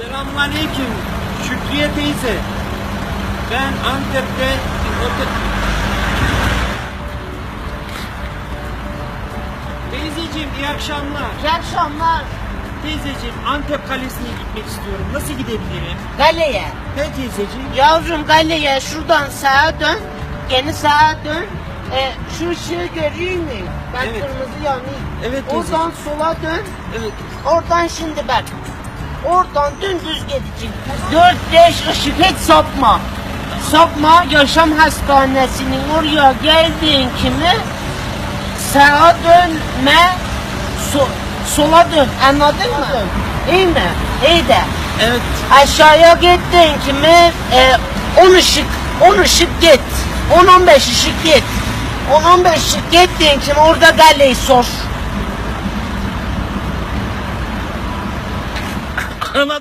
Selamünaleyküm Şükriye teyze. Ben Antep'te Teyzeciğim iyi akşamlar. İyi akşamlar. Teyzeciğim Antep Kalesi'ne gitmek istiyorum. Nasıl gidebilirim? Kaleye. He teyzeciğim. Yavrum kaleye şuradan sağa dön. Gene sağa dön. Şu ışığı görüyor musun? Bak Evet. kırmızı yanıyor. Evet teyzeciğim. Oradan sola dön. Evet. Oradan şimdi bak. Oradan dümdüz gideceksin. 4-5 ışık hiç sapma. Sapma, yaşam hastanesinin oraya geldiğin kimi sağa dönme, sola dön. Anladın mı? İyi mi? İyi de. Evet. Aşağıya gittiğin kimi 10 ışık git. 10-15 ışık git. 10-15 ışık gittiğin kimi orada kaleyi sor. Anladım.